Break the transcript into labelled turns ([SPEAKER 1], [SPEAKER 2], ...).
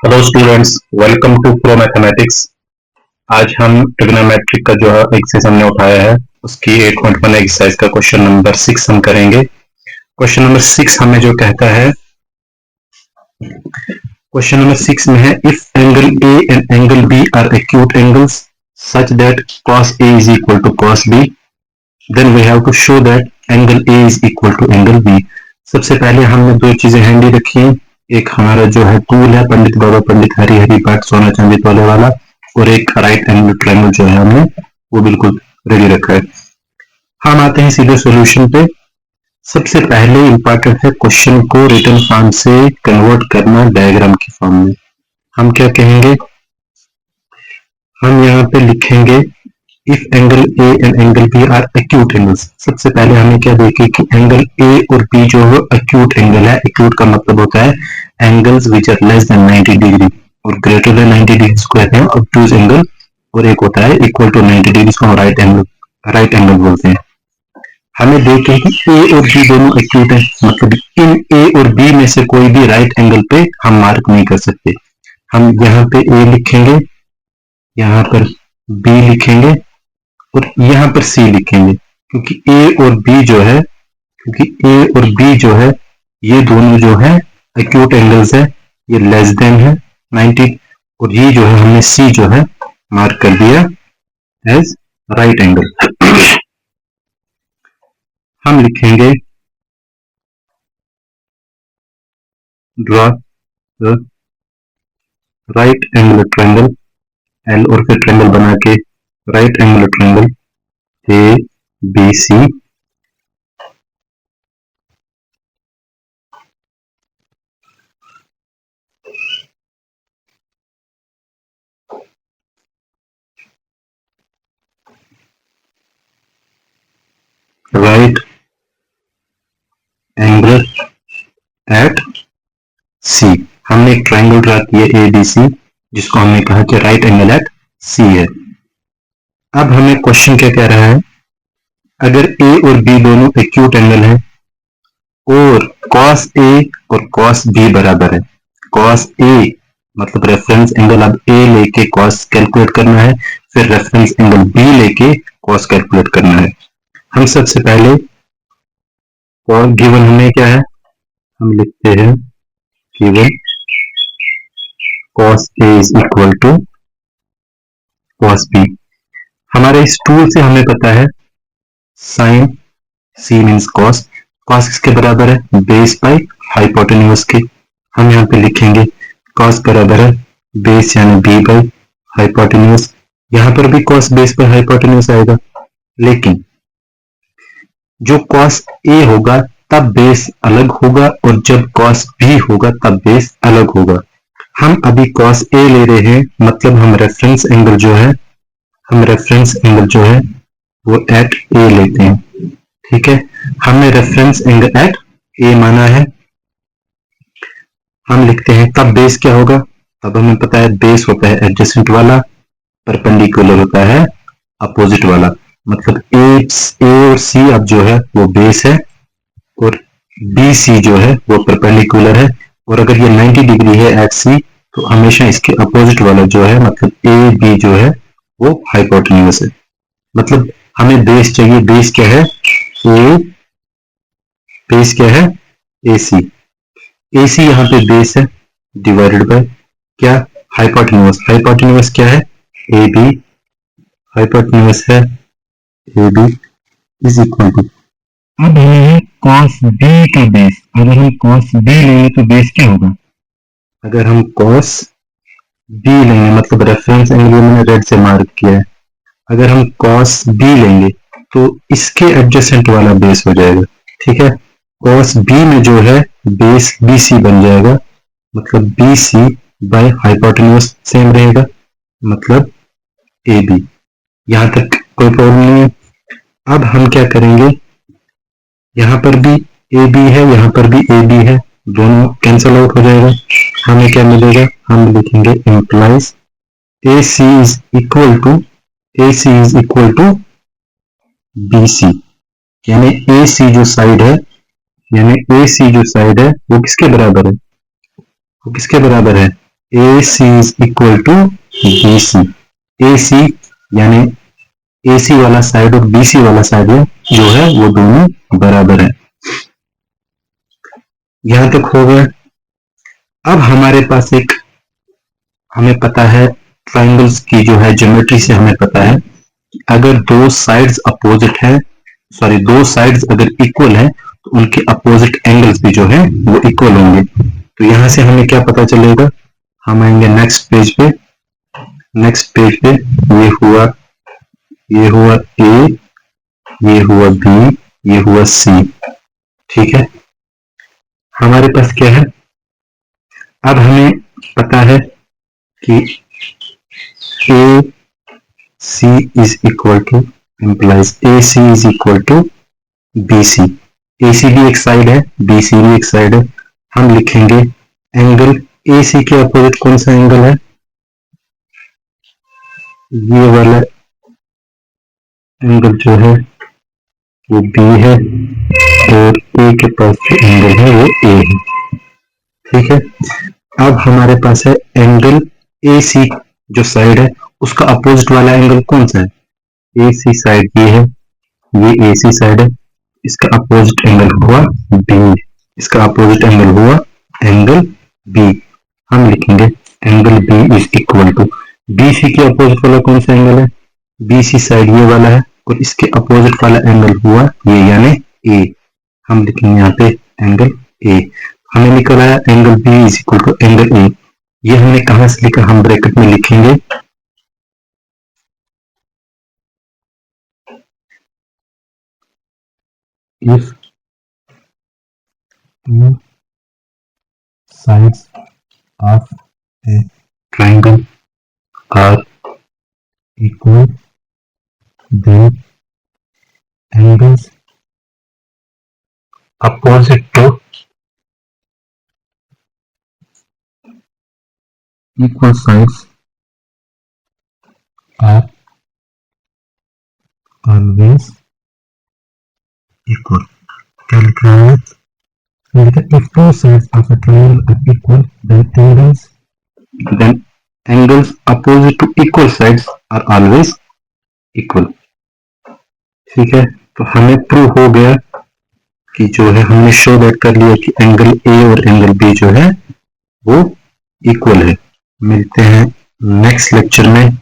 [SPEAKER 1] Hello students, welcome to pro mathematics. आज हम trigonometric का जो एक्सरसाइज हमने उठाया है उसकी 8.1 एक्सरसाइज का क्वेश्चन नंबर 6 हम करेंगे। क्वेश्चन नंबर 6 हमें जो कहता है, क्वेश्चन नंबर 6 में है if angle A and angle B are acute angles such that cos A is equal to cos B, then we have to show that angle A is equal to angle B। सबसे पहले हमने दो चीजें handy रखी हैं। एक हमारा जो है टूल है पंडित बाबा पंडित हरी हरी पाठ सोना चांदी तोले वाला, और एक राइट एंगल ट्रायंगल जो है हमने वो बिल्कुल रेडी रखा है। हम आते हैं सीधे सॉल्यूशन पे। सबसे पहले इंपॉर्टेंट है क्वेश्चन को रिटन फॉर्म से कन्वर्ट करना डायग्राम की फॉर्म में। हम क्या कहेंगे, हम यहाँ पे लिखेंगे if angle A and angle B are acute angles. सबसे पहले हमें क्या देखें कि एंगल ए और बी जो है एक्यूट एंगल है। एक्यूट का मतलब होता है angles which are less than 90 degree और ग्रेटर देन 90 डिग्री को कहते हैं ऑब्टूज एंगल, और एक होता है इक्वल टू 90 डिग्री को हम राइट एंगल बोलते हैं। हमें देखें कि ए और बी दोनों एक्यूट है, मतलब इन ए और बी में से कोई भी राइट एंगल पे हम मार्क नहीं कर सकते। हम यहाँ पे ए लिखेंगे, यहाँ पर बी लिखेंगे और यहाँ पर सी लिखेंगे, क्योंकि ए और बी जो है ये दोनों जो है एक्यूट एंगल्स है, ये लेस देन है 90, और ये जो है हमने सी जो है मार्क कर दिया एज राइट एंगल। हम लिखेंगे draw the right angle triangle, L और फिर ट्रायंगल बना के right angle triangle A B C. Right angle at C. हमने एक ट्रायंगल ड्रा किया ए बी सी, जिसको हमने कहा कि राइट एंगल एट सी है। अब हमें क्वेश्चन क्या कह रहा है, अगर ए और बी दोनों एक्यूट एंगल है और cos A और cos B बराबर है। cos A मतलब रेफरेंस एंगल, अब A लेके cos कैलकुलेट करना है, फिर रेफरेंस एंगल B लेके cos कैलकुलेट करना है। हम सबसे पहले गिवन हमें क्या है, हम लिखते हैं given cos A is equal to cos B। हमारे इस टूल से हमें पता है sin C means cos। cos किसके बराबर है, बेस बाई हाइपोटेन्यूज के। हम यहाँ पे लिखेंगे cos बराबर है बेस यानी b बाई हाइपोटेन्यूज। यहाँ पर भी cos बेस बाई हाइपोटेन्यूज आएगा, लेकिन जो cos A होगा तब बेस अलग होगा और जब cos B होगा तब बेस अलग होगा। हम अभी cos A ले रहे हैं, मतलब हम रेफरेंस एंगल जो है वो एट A लेते हैं। ठीक है, हमने रेफरेंस एंगल एट A माना है। हम लिखते हैं तब बेस क्या होगा, तब हमें पता है बेस होता है एडजेसेंट वाला, परपेंडिकुलर होता है अपोजिट वाला। मतलब ए और सी अब जो है वो बेस है और बी सी जो है वो परपेंडिकुलर है, और अगर ये 90 डिग्री है एट सी तो हमेशा इसके अपोजिट वाला जो है मतलब ए बी जो है वो हाइपोटेन्यूज है। मतलब हमें बेस चाहिए, बेस क्या है ए, बेस क्या है ए सी। ए सी यहाँ पे बेस है डिवाइडेड बाय क्या, हाइपोटेन्यूज। हाइपोटेन्यूज क्या है ए बी, हाइपोटेन्यूज है A B is equal to, अब हमें है cos B का बेस। अगर हम cos B लेंगे तो बेस क्या होगा, अगर हम cos B लेंगे मतलब रेफरेंस एंगल मैंने रेड से मार्क किया है, अगर हम cos B लेंगे तो इसके एडजेसेंट वाला बेस हो जाएगा। ठीक है, cos B में जो है बेस BC बन जाएगा, मतलब BC बाय हाइपोटेन्यूज सेम रहेगा, मतलब AB। यहां तक कोई प्रॉब्लम नहीं है। अब हम क्या करेंगे, यहां पर भी AB है, यहां पर भी AB है, दोनों कैंसल आउट हो जाएगा। हमें क्या मिलेगा, हम लिखेंगे implies AC is equal to BC, यानी AC जो साइड है वो किसके बराबर है, A C is equal to B C. A C यानी ए सी वाला साइड और बी सी वाला साइड जो है वो दोनों बराबर है। यहां तक हो गया। अब हमारे पास एक, हमें पता है ट्राइंगल्स की जो है ज्योमेट्री से हमें पता है अगर दो साइड्स अपोजिट है, सॉरी दो साइड्स अगर इक्वल है तो उनके अपोजिट एंगल्स भी जो है वो इक्वल होंगे। तो यहां से हमें क्या पता चलेगा, हम आएंगे नेक्स्ट पेज पे। नेक्स्ट पेज पे ये हुआ ए, ये हुआ बी, ये हुआ सी। ठीक है, हमारे पास क्या है, अब हमें पता है कि A C is equal to implies A C is equal to B C. A C भी एक साइड है, बी सी भी एक साइड है। हम लिखेंगे एंगल ए सी के अपोजिट कौन सा एंगल है, ये वाला एंगल जो है वो बी है और ए के पास जो एंगल है वो ए है। ठीक है, अब हमारे पास है एंगल ए सी जो साइड है उसका अपोजिट वाला एंगल कौन सा है, ए सी साइड ये है, ये ए सी साइड है, इसका अपोजिट एंगल हुआ बी, इसका अपोजिट एंगल हुआ एंगल बी। हम लिखेंगे angle B is equal to, B C के अपोजिट वाला कौन सा एंगल है, बी सी साइड ये वाला है और इसके अपोजिट वाला एंगल हुआ ये यानी ए। हम लिखेंगे यहाँ पे एंगल ए। हमें निकल आया angle B is equal to angle A. ये हमने कहां से लिखा, हम ब्रैकेट में लिखेंगे if two sides of a triangle are equal then angles opposite to equal sides are always equal। क्या लिख रहा है, if two sides of a triangle are equal then angles opposite to equal sides are always equal। ठीक है, तो हमें prove हो गया कि जो है हमने शो दैट कर लिया कि एंगल ए और एंगल बी जो है वो इक्वल है। मिलते हैं नेक्स्ट लेक्चर में।